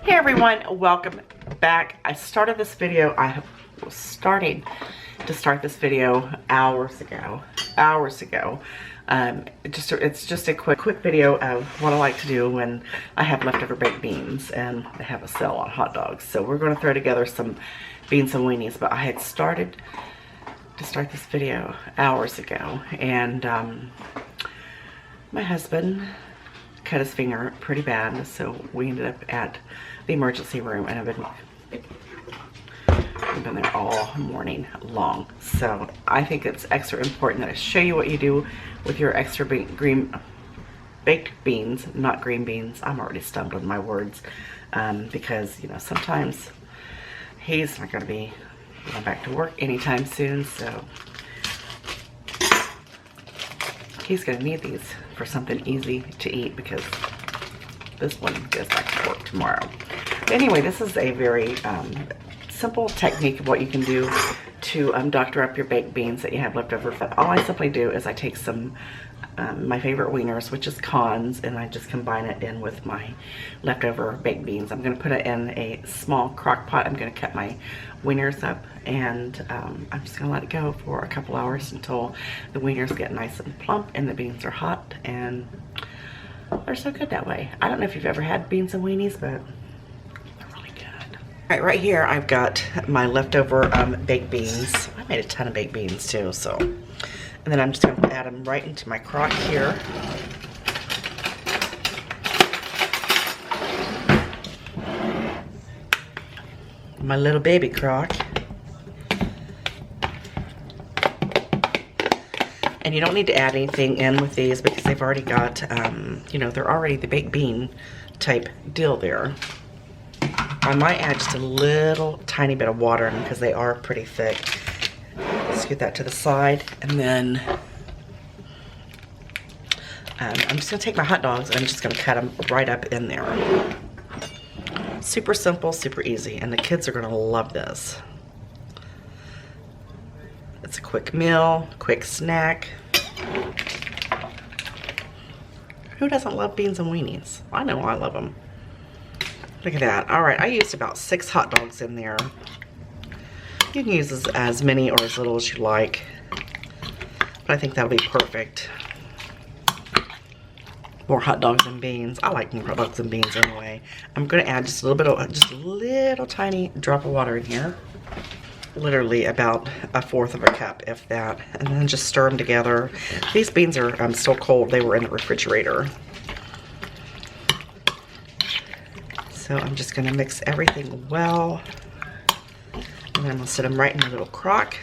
Hey everyone, welcome back. I started this video, I was starting to start this video hours ago. It's just a quick video of what I like to do when I have leftover baked beans and they have a sale on hot dogs. So we're going to throw together some beans and weenies, but I had started to start this video hours ago, and my husband cut his finger pretty bad, so we ended up at the emergency room, and I've been there all morning long. So I think it's extra important that I show you what you do with your extra baked beans, not green beans. I'm already stumbling my words because, you know, sometimes he's not going to be going back to work anytime soon, so he's going to need these for something easy to eat because this one goes back to work tomorrow. But anyway, this is a very simple technique of what you can do to doctor up your baked beans that you have left over. All I simply do is I take some my favorite wieners, which is Cons, and I just combine it in with my leftover baked beans. I'm going to put it in a small crock pot. I'm going to cut my wieners up, and I'm just going to let it go for a couple hours until the wieners get nice and plump and the beans are hot, and they're so good that way. I don't know if you've ever had beans and weenies, but they're really good. All right, right here I've got my leftover baked beans. I made a ton of baked beans too, so. And then I'm just going to add them right into my crock here. My little baby crock. And you don't need to add anything in with these because they've already got, you know, they're already the baked bean type deal there. I might add just a little tiny bit of water in them because they are pretty thick. Scoot that to the side, and then I'm just going to take my hot dogs and I'm just going to cut them right up in there. Super simple, super easy, and the kids are going to love this. It's a quick meal, quick snack. Who doesn't love beans and weenies? I know I love them. Look at that. All right, I used about 6 hot dogs in there. You can use as many or as little as you like, but I think that'll be perfect. More hot dogs and beans. I like more hot dogs and beans anyway. I'm going to add just a little bit of, just a little tiny drop of water in here. Literally about 1/4 of a cup, if that, and then just stir them together. These beans are still cold. They were in the refrigerator. So I'm just going to mix everything well. And then I'm going to set them right in a little crock.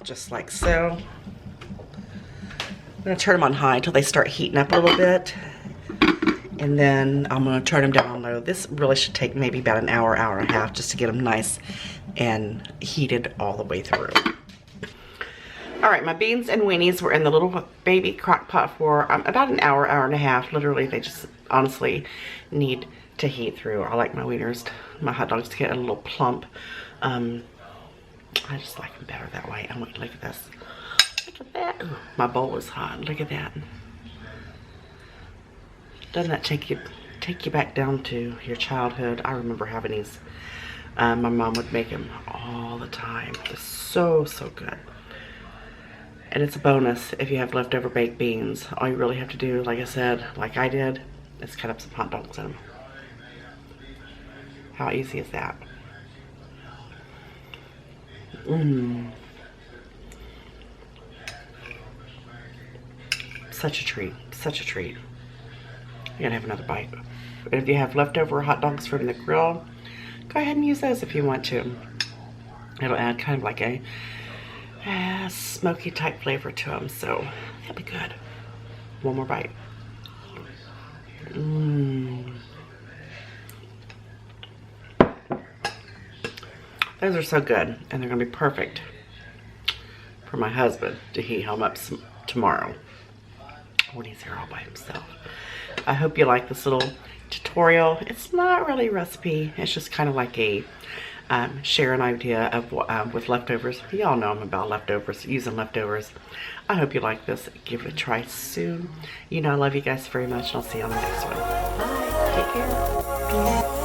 Just like so. I'm going to turn them on high until they start heating up a little bit. And then I'm going to turn them down on low. This really should take maybe about an hour, hour and a half just to get them nice and heated all the way through. All right, my beans and weenies were in the little baby crock pot for about an hour, hour and a half. Literally, they just honestly need to heat through. I like my wieners, my hot dogs to get a little plump. I just like them better that way. I want to look at this. Look at that. Ooh, my bowl is hot. Look at that. Doesn't that take you back down to your childhood? I remember having these. My mom would make them all the time. It's so, so good. And it's a bonus if you have leftover baked beans. All you really have to do, like I said, like I did, is cut up some hot dogs in them. How easy is that? Such a treat, such a treat. You're gonna have another bite. And if you have leftover hot dogs from the grill, go ahead and use those if you want to. It'll add kind of like a smoky type flavor to them, so that'll be good. One more bite. Those are so good, and they're gonna be perfect for my husband to heat home up tomorrow when he's here all by himself. I hope you like this little tutorial. It's not really a recipe, it's just kind of like a share an idea of what, with leftovers. Y'all know I'm about leftovers, using leftovers. I hope you like this. Give it a try soon. You know I love you guys very much, and I'll see you on the next one. Bye. Take care.